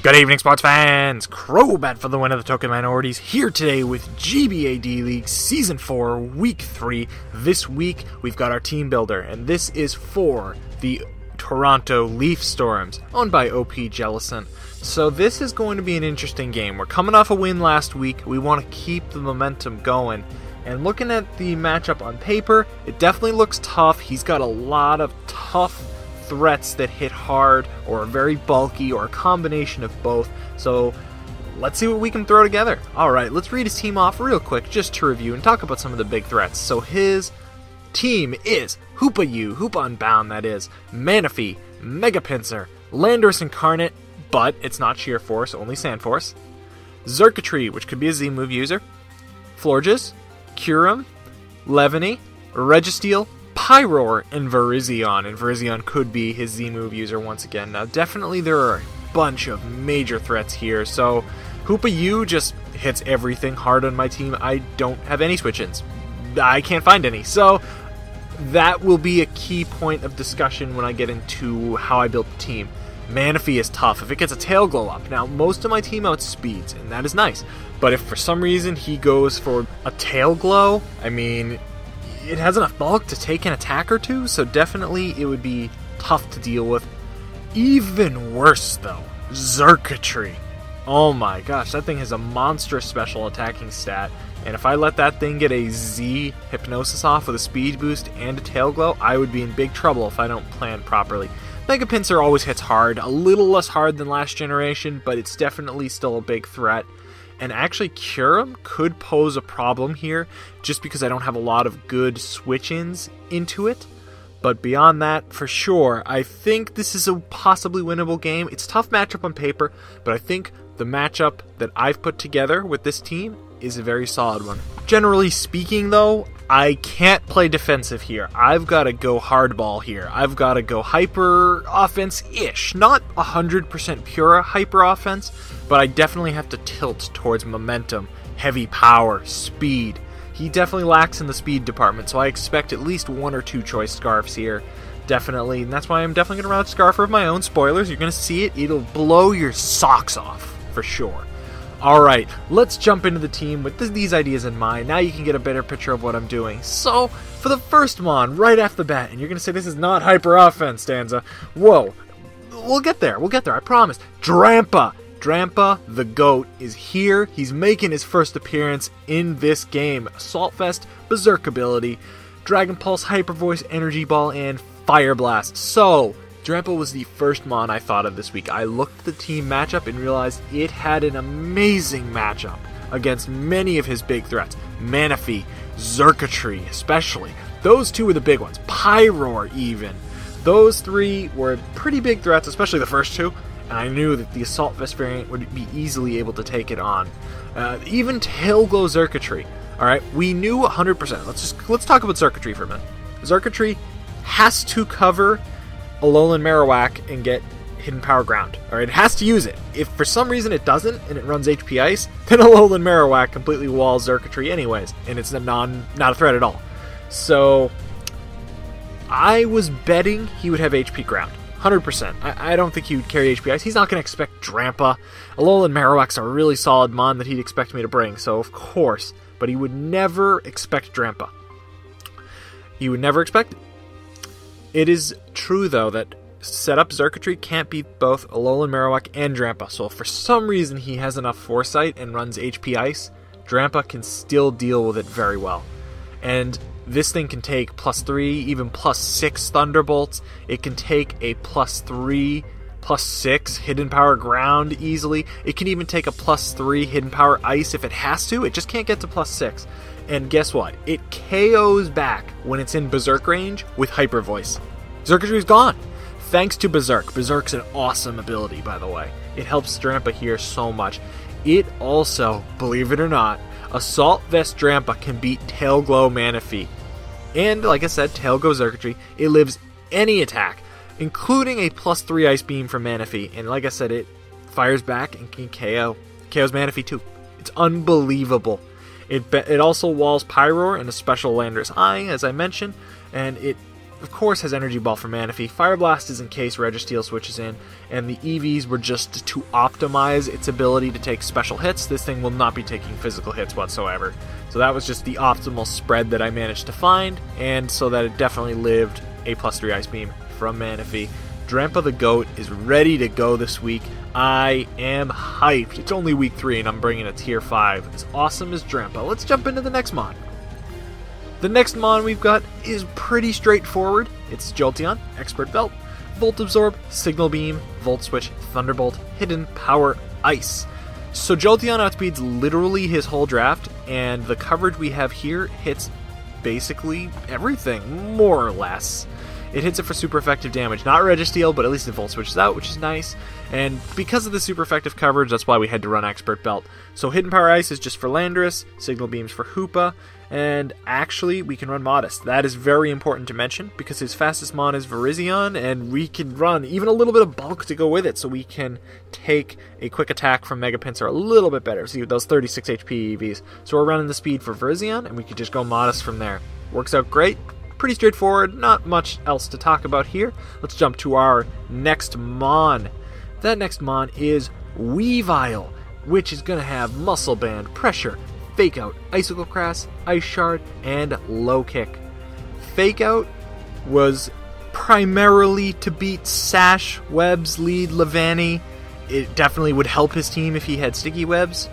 Good evening, sports fans! Crobat for the win of the TokenMinorities here today with GBA D-League Season 4, Week 3. This week, we've got our team builder, and this is for the Toronto Leaf Storms, owned by OPJellicent. So this is going to be an interesting game. We're coming off a win last week. We want to keep the momentum going. And looking at the matchup on paper, it definitely looks tough. He's got a lot of tough threats that hit hard or are very bulky or a combination of both. So let's see what we can throw together. Alright, let's read his team off real quick just to review and talk about some of the big threats. So his team is Hoopa Unbound, that is, Manaphy, Mega Pinsir, Landorus Incarnate, but it's not Sheer Force, only Sand Force, Xurkitree, which could be a Z-move user, Florges, Kyurem, Levany, Registeel, Pyroar, and Virizion. And Virizion could be his Z-move user once again. Now, definitely there are a bunch of major threats here. So, Hoopa just hits everything hard on my team. I don't have any switch-ins. I can't find any. So, that will be a key point of discussion when I get into how I built the team. Manaphy is tough if it gets a Tail Glow up. Now, most of my team outspeeds, and that is nice. But if for some reason he goes for a Tail Glow, I mean, it has enough bulk to take an attack or two, so definitely it would be tough to deal with. Even worse, though, Xurkitree. Oh my gosh, that thing has a monstrous special attacking stat, and if I let that thing get a Z Hypnosis off with a speed boost and a Tail Glow, I would be in big trouble if I don't plan properly. Mega Pinsir always hits hard, a little less hard than last generation, but it's definitely still a big threat. And actually, Kyurem could pose a problem here, just because I don't have a lot of good switch-ins into it. But beyond that, for sure, I think this is a possibly winnable game. It's a tough matchup on paper, but I think the matchup that I've put together with this team is a very solid one. Generally speaking, though, I can't play defensive here. I've got to go hardball here. I've got to go hyper offense-ish. Not 100% pure hyper offense, but I definitely have to tilt towards momentum, heavy power, speed. He definitely lacks in the speed department, so I expect at least one or two choice scarves here. Definitely, and that's why I'm definitely going to run a scarf of my own. Spoilers, you're going to see it. It'll blow your socks off, for sure. Alright, let's jump into the team with these ideas in mind. Now you can get a better picture of what I'm doing. So, for the first mon, right off the bat, and you're going to say this is not hyper offense, Danza. Whoa, we'll get there, I promise. Drampa, the GOAT, is here. He's making his first appearance in this game. Assault Vest, Berserk ability, Dragon Pulse, Hyper Voice, Energy Ball, and Fire Blast. So, Drampa was the first mon I thought of this week. I looked at the team matchup and realized it had an amazing matchup against many of his big threats. Manaphy, Xurkitree especially. Those two were the big ones. Pyroar even. Those three were pretty big threats, especially the first two. And I knew that the Assault Vest variant would be easily able to take it on. Even Tail Glow Xurkitree. Alright, we knew 100%. Let's talk about Xurkitree for a minute. Xurkitree has to cover Alolan Marowak and get Hidden Power Ground. Alright, it has to use it. If for some reason it doesn't, and it runs HP Ice, then Alolan Marowak completely walls Xurkitree anyways, and it's not a threat at all. So, I was betting he would have HP Ground. 100%. I don't think he would carry HP Ice. He's not going to expect Drampa. Alolan Marowak's a really solid mon that he'd expect me to bring, so of course. But he would never expect Drampa. He would never expect it. It is true, though, that setup Xurkitree can't beat both Alolan Marowak and Drampa, so if for some reason he has enough foresight and runs HP Ice, Drampa can still deal with it very well. And this thing can take +3, even +6 Thunderbolts. It can take a +3, +6 Hidden Power Ground easily. It can even take a +3 Hidden Power Ice if it has to. It just can't get to +6. And guess what? It KOs back when it's in Berserk range with Hyper Voice. Xurkitree's gone. Thanks to Berserk. Berserk's an awesome ability, by the way. It helps Drampa here so much. It also, believe it or not, Assault Vest Drampa can beat Tail Glow Manaphy. And, like I said, Tail Glow Xurkitree, it lives any attack, including a +3 Ice Beam from Manaphy. And like I said, it fires back and can KOs Manaphy too. It's unbelievable. It also walls Pyroar and a special Landorus Eye, as I mentioned, and it of course, has Energy Ball for Manaphy. Fire Blast is in case Registeel switches in, and the EVs were just to optimize its ability to take special hits. This thing will not be taking physical hits whatsoever. So that was just the optimal spread that I managed to find, and so that it definitely lived a +3 Ice Beam from Manaphy. Drampa the Goat is ready to go this week. I am hyped. It's only week 3 and I'm bringing a tier 5. As awesome as Drampa. Let's jump into the next mon. The next mon we've got is pretty straightforward. It's Jolteon, Expert Belt, Volt Absorb, Signal Beam, Volt Switch, Thunderbolt, Hidden Power, Ice. So Jolteon outspeeds literally his whole draft, and the coverage we have here hits basically everything, more or less. It hits it for super effective damage. Not Registeel, but at least it Volt Switches out, which is nice. And because of the super effective coverage, that's why we had to run Expert Belt. So Hidden Power Ice is just for Landorus, Signal Beams for Hoopa, and actually we can run Modest. That is very important to mention, because his fastest mon is Virizion, and we can run even a little bit of bulk to go with it, so we can take a quick attack from Mega Pinsir a little bit better. See, those 36 HP EVs. So we're running the speed for Virizion, and we could just go Modest from there. Works out great. Pretty straightforward, not much else to talk about here. Let's jump to our next mon. That next mon is Weavile, which is going to have Muscle Band, Pressure, Fake Out, Icicle Crass, Ice Shard, and Low Kick. Fake Out was primarily to beat Sash, Webs, Lead, Levani. It definitely would help his team if he had Sticky Webs,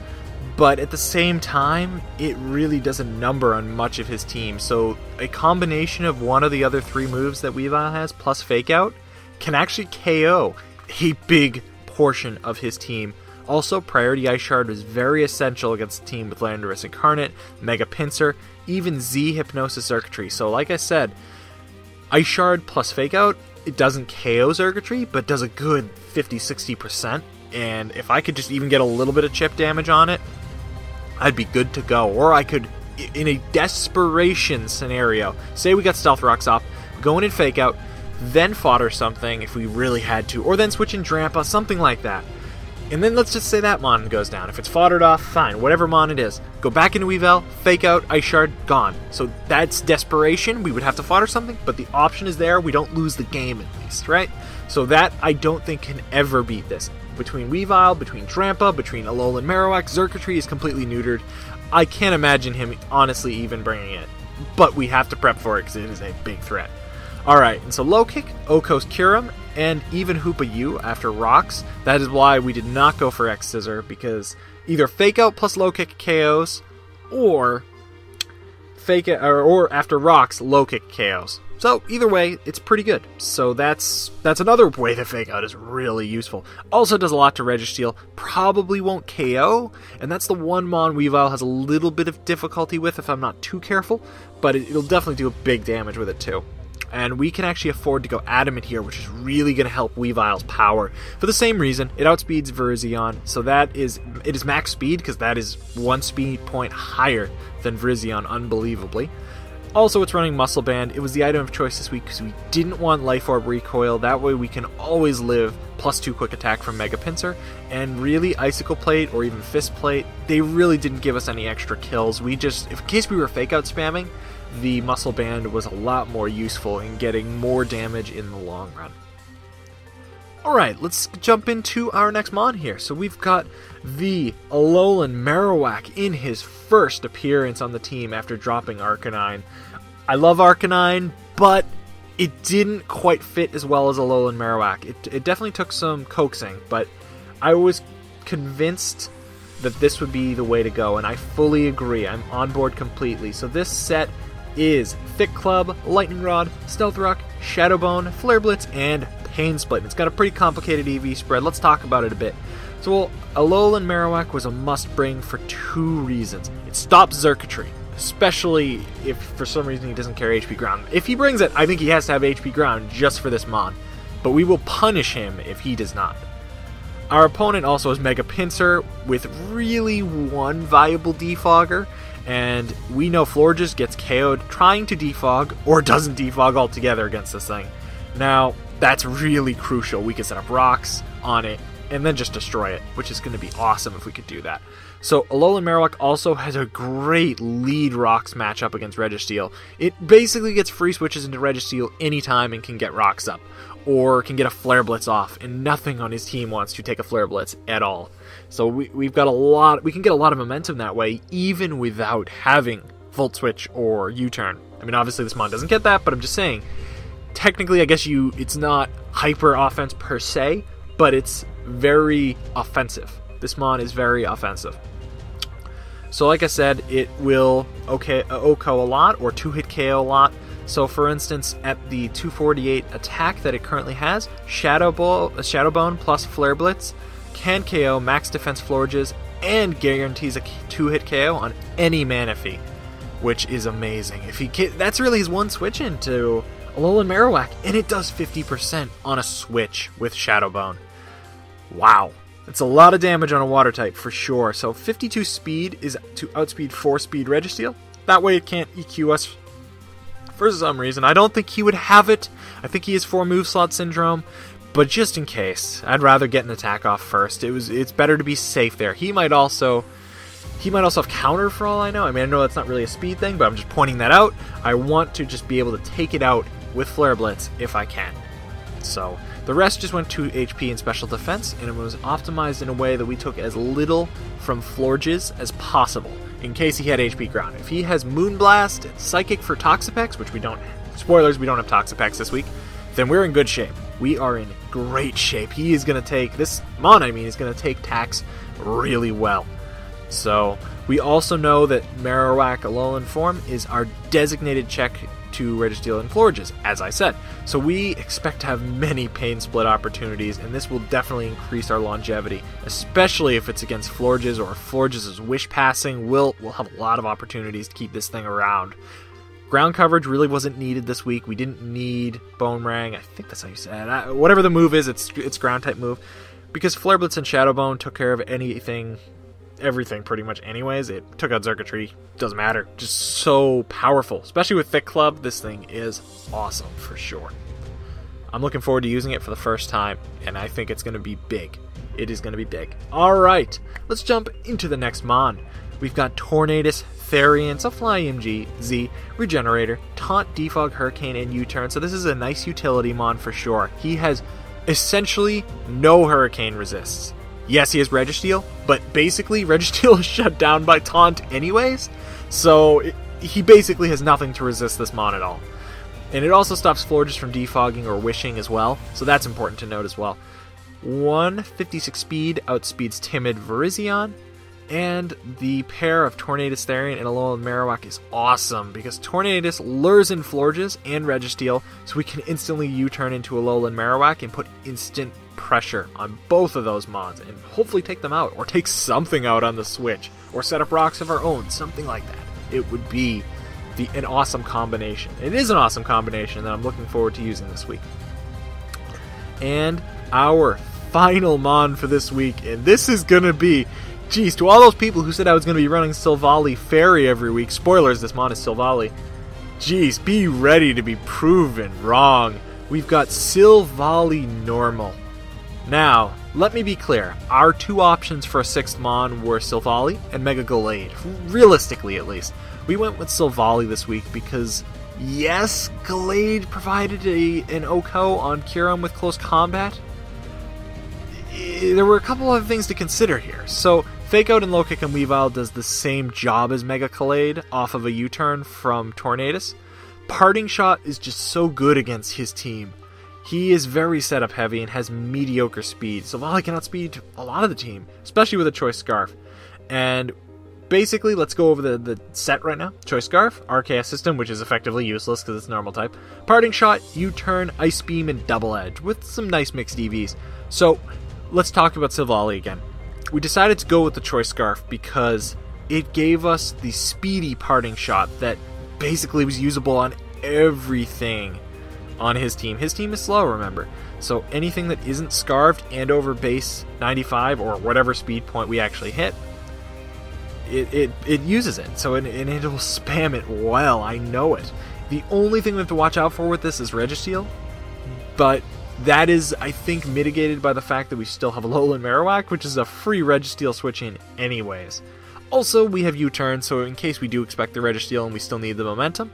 but at the same time, it really doesn't number on much of his team. So a combination of one of the other 3 moves that Weavile has, plus Fake Out, can actually KO a big portion of his team. Also, Priority Ice Shard was very essential against the team with Landorus Incarnate, Mega Pinsir, even Z Hypnosis Circuitry. So like I said, Ice Shard plus Fake Out, it doesn't KO Circuitry, but does a good 50-60%. And if I could just even get a little bit of chip damage on it, I'd be good to go. Or I could, in a desperation scenario, say we got Stealth Rocks off, going in Fake Out, then fodder something if we really had to, or then switch in Drampa, something like that. And then let's just say that mon goes down. If it's foddered off, fine, whatever mon it is. Go back into Weavile, Fake Out, Ice Shard, gone. So that's desperation. We would have to fodder something, but the option is there. We don't lose the game at least, right? So that, I don't think, can ever beat this. Between Weavile, between Drampa, between Alolan Marowak, Xurkitree is completely neutered. I can't imagine him honestly even bringing it. But we have to prep for it because it is a big threat. Alright, and so Low Kick, Okos Kyurem, and even Hoopa U after Rocks. That is why we did not go for X Scissor, because either Fake Out plus Low Kick KOs, or Fake Out, or after Rocks, Low Kick KOs. So either way, it's pretty good. So that's another way that Fake Out is really useful. Also does a lot to Registeel, probably won't KO, and that's the one mon Weavile has a little bit of difficulty with if I'm not too careful, but it'll definitely do a big damage with it too. And we can actually afford to go Adamant here, which is really going to help Weavile's power. For the same reason, it outspeeds Virizion, so it is max speed, because that is 1 speed point higher than Virizion, unbelievably. Also, it's running Muscle Band. It was the item of choice this week because we didn't want Life Orb Recoil. That way we can always live +2 quick attack from Mega Pinsir. And really, Icicle Plate or even Fist Plate, they really didn't give us any extra kills. We just, in case we were Fake Out spamming, the Muscle Band was a lot more useful in getting more damage in the long run. Alright, let's jump into our next mon here. So we've got the Alolan Marowak in his first appearance on the team after dropping Arcanine. I love Arcanine, but it didn't quite fit as well as Alolan Marowak. It definitely took some coaxing, but I was convinced that this would be the way to go, and I fully agree. I'm on board completely. So this set is Thick Club, Lightning Rod, Stealth Rock, Shadow Bone, Flare Blitz, and Pain Split. It's got a pretty complicated EV spread. Let's talk about it a bit. So, Alolan Marowak was a must-bring for 2 reasons. It stops Xurkitree, especially if for some reason he doesn't carry HP Ground. If he brings it, I think he has to have HP Ground just for this mon, but we will punish him if he does not. Our opponent also has Mega Pinsir with really one viable defogger, and we know Florges gets KO'd trying to defog, or doesn't defog altogether against this thing. Now, that's really crucial. We can set up rocks on it, and then just destroy it, which is going to be awesome if we could do that. So Alolan Marowak also has a great lead rocks matchup against Registeel. It basically gets free switches into Registeel anytime and can get rocks up, or can get a Flare Blitz off, and nothing on his team wants to take a Flare Blitz at all. So we've got we can get a lot of momentum that way, even without having Volt Switch or U-Turn. I mean, obviously this mon doesn't get that, but I'm just saying, technically, I guess it's not hyper offense per se, but it's very offensive. This mon is very offensive. So like I said, it will OHKO a lot, or 2-hit KO a lot. So for instance, at the 248 attack that it currently has, Shadow Bone plus Flare Blitz can KO max defense Florges and guarantees a 2-hit KO on any Manaphy, which is amazing. That's really his one switch into Alolan Marowak, and it does 50% on a switch with Shadow Bone. Wow. It's a lot of damage on a water type for sure. So 52 speed is to outspeed 4 speed Registeel. That way it can't EQ us for some reason. I don't think he would have it. I think he has 4 move slot syndrome. But just in case, I'd rather get an attack off first. It's better to be safe there. He might also have counter for all I know. I mean, I know that's not really a speed thing, but I'm just pointing that out. I want to just be able to take it out with Flare Blitz if I can. So the rest just went to HP and special defense, and it was optimized in a way that we took as little from Florges as possible, in case he had HP ground. If he has Moonblast and Psychic for Toxapex, which we don't, spoilers, we don't have Toxapex this week, then we're in good shape. We are in great shape. He is going to take, this mon is going to take Tax really well. So we also know that Marowak Alolan form is our designated check to Registeel and Florges, as I said. So we expect to have many pain split opportunities, and this will definitely increase our longevity, especially if it's against Florges, or if Florges is wish passing. We'll have a lot of opportunities to keep this thing around. Ground coverage really wasn't needed this week. We didn't need Boomerang. I think that's how you said it. Whatever the move is, it's ground type move, because Flare Blitz and Shadow Bone took care of everything pretty much anyways. It took out Xurkitree, doesn't matter, just so powerful, especially with Thick Club. This thing is awesome for sure. I'm looking forward to using it for the first time, and I think it's going to be big. It is going to be big. Alright, let's jump into the next mon. We've got Tornadus, Therian, Fly MGZ, Regenerator, Taunt, Defog, Hurricane, and U-Turn. So this is a nice utility mon for sure. He has essentially no Hurricane resists. Yes, he has Registeel, but basically Registeel is shut down by Taunt anyways, so he basically has nothing to resist this mon at all. And it also stops Florges from defogging or wishing as well, so that's important to note as well. 156 speed outspeeds Timid Virizion, and the pair of Tornadus Therian and Alolan Marowak is awesome, because Tornadus lures in Florges and Registeel, so we can instantly U-turn into Alolan Marowak and put instant pressure on both of those mons, and hopefully take them out, or take something out on the switch, or set up rocks of our own, something like that. It would be an awesome combination. It is an awesome combination that I'm looking forward to using this week. And our final mon for this week, and this is going to be, geez, to all those people who said I was going to be running Silvally Fairy every week, spoilers, this mon is Silvally. Geez, be ready to be proven wrong. We've got silvally-normal. Now, let me be clear. Our two options for a 6th mon were Silvally and Mega Gallade. Realistically, at least. We went with Silvally this week because, yes, Gallade provided an OHKO on Kyurem with close combat. There were a couple other things to consider here. So, Fake Out and Low Kick and Weavile does the same job as Mega Gallade off of a U-turn from Tornadus. Parting Shot is just so good against his team. He is very setup heavy and has mediocre speed, so Volley can outspeed a lot of the team, especially with a Choice Scarf. And basically, let's go over the set right now. Choice Scarf, RKS system, which is effectively useless because it's normal type. Parting Shot, U-turn, Ice Beam, and Double Edge, with some nice mixed EVs. So, let's talk about Silvally again. We decided to go with the Choice Scarf because it gave us the speedy Parting Shot that basically was usable on everything on his team. His team is slow, remember. So anything that isn't scarved and over base 95 or whatever speed point we actually hit, it uses it. So and it'll spam it well. I know it. The only thing we have to watch out for with this is Registeel, but That is, I think, mitigated by the fact that we still have Alolan Marowak, which is a free Registeel switch in anyways. Also, we have U-Turn, so in case we do expect the Registeel and we still need the momentum,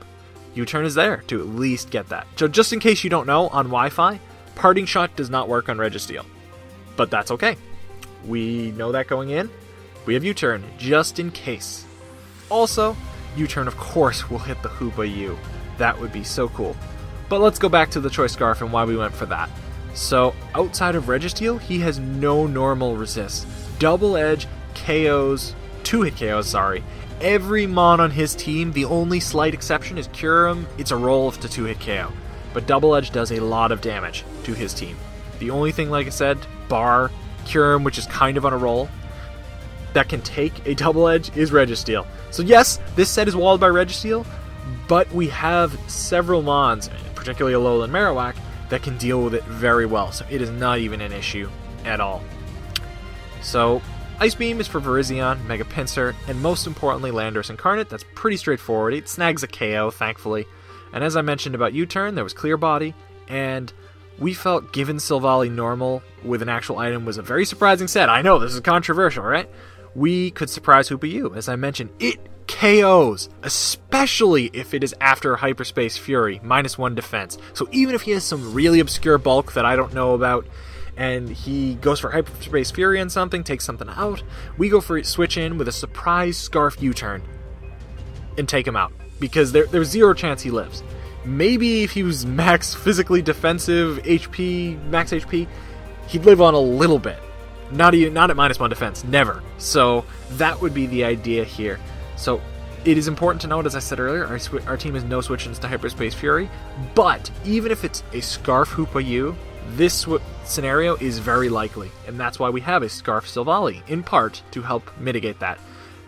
U-Turn is there to at least get that. So just in case you don't know, on Wi-Fi, Parting Shot does not work on Registeel. But that's okay. We know that going in. We have U-Turn, just in case. Also, U-Turn, of course, will hit the Hoopa U. That would be so cool. But let's go back to the Choice Scarf and why we went for that. So, outside of Registeel, he has no normal resists. Double Edge KOs, 2-hit KOs, sorry. Every Mon on his team, the only slight exception is Kyurem. It's a roll to 2-hit KO. But Double Edge does a lot of damage to his team. The only thing, like I said, bar Kyurem, which is kind of on a roll, that can take a Double Edge is Registeel. So yes, this set is walled by Registeel, but we have several Mons, particularly Alolan Marowak, that can deal with it very well. So it is not even an issue at all. So Ice Beam is for Virizion, Mega Pinsir, and most importantly Landorus Incarnate. That's pretty straightforward. It snags a KO, thankfully. And as I mentioned about U-Turn, there was Clear Body, and we felt given silvally-normal with an actual item was a very surprising set. I know, this is controversial, right? We could surprise Hoopa U. As I mentioned, it KOs, especially if it is after Hyperspace Fury, -1 defense. So even if he has some really obscure bulk that I don't know about, and he goes for Hyperspace Fury on something, takes something out, we go for switch in with a surprise Scarf U-Turn and take him out. Because there's zero chance he lives. Maybe if he was max physically defensive, HP, max HP, he'd live on a little bit. Not at -1 defense, never. So that would be the idea here. So it is important to note, as I said earlier, our team has no switch-ins to Hyperspace Fury, but even if it's a Scarf Hoopa U, this scenario is very likely, and that's why we have a Scarf Silvally, in part to help mitigate that.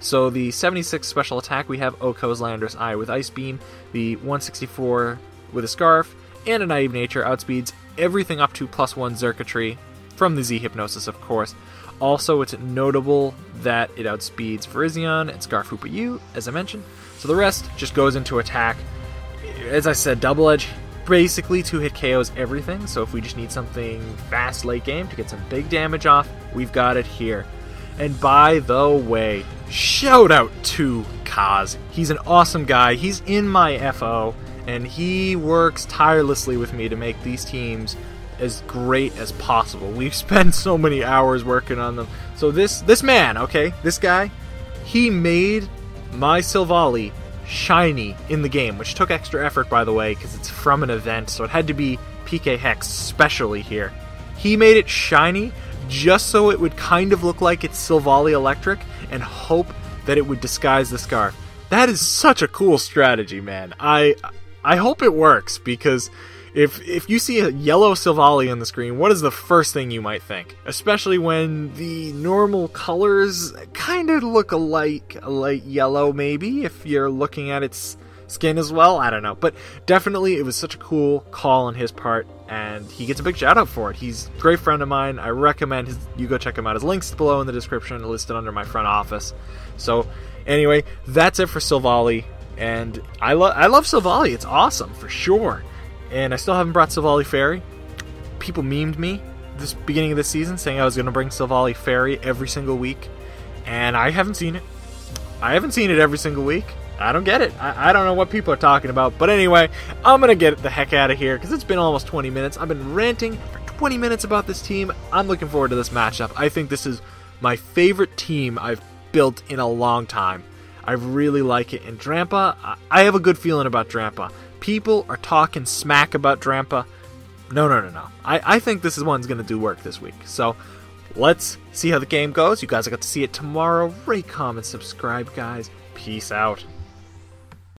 So the 76 special attack, we have Oko's Landorus Eye with Ice Beam, the 164 with a Scarf, and a Naive Nature outspeeds everything up to +1 Xurkitree, from the Z Hypnosis, of course. Also, it's notable that it outspeeds Virizion and Scarf Hoopa U, as I mentioned. So the rest just goes into attack. As I said, Double Edge basically 2-hit KOs everything, so if we just need something fast late game to get some big damage off, we've got it here. And by the way, shout out to Kaz. He's an awesome guy. He's in my FO, and he works tirelessly with me to make these teams as great as possible. We've spent so many hours working on them. So this man, okay, this guy, he made my Silvally shiny in the game, which took extra effort, by the way, because it's from an event, so it had to be PK Hex specially here. He made it shiny just so it would kind of look like it's Silvally Electric and hope that it would disguise the Scarf. That is such a cool strategy, man. I hope it works, because if you see a yellow Silvally on the screen, what is the first thing you might think? Especially when the normal colors kind of look a light yellow, maybe, if you're looking at its skin as well. I don't know. But definitely it was such a cool call on his part, and he gets a big shout out for it. He's a great friend of mine. I recommend you go check him out. His link's below in the description, listed under my front office. So anyway, that's it for Silvally, and I love Silvally. It's awesome, for sure. And I still haven't brought Silvally Fairy. People memed me this beginning of this season saying I was going to bring Silvally Fairy every single week, and I haven't seen it. I haven't seen it every single week. I don't get it. I don't know what people are talking about. But anyway, I'm going to get the heck out of here because it's been almost 20 minutes. I've been ranting for 20 minutes about this team. I'm looking forward to this matchup. I think this is my favorite team I've built in a long time. I really like it. And Drampa, I have a good feeling about Drampa. People are talking smack about Drampa. No. I think this is one's going to do work this week. So let's see how the game goes. You guys will get to see it tomorrow. Rate, comment, subscribe, guys. Peace out.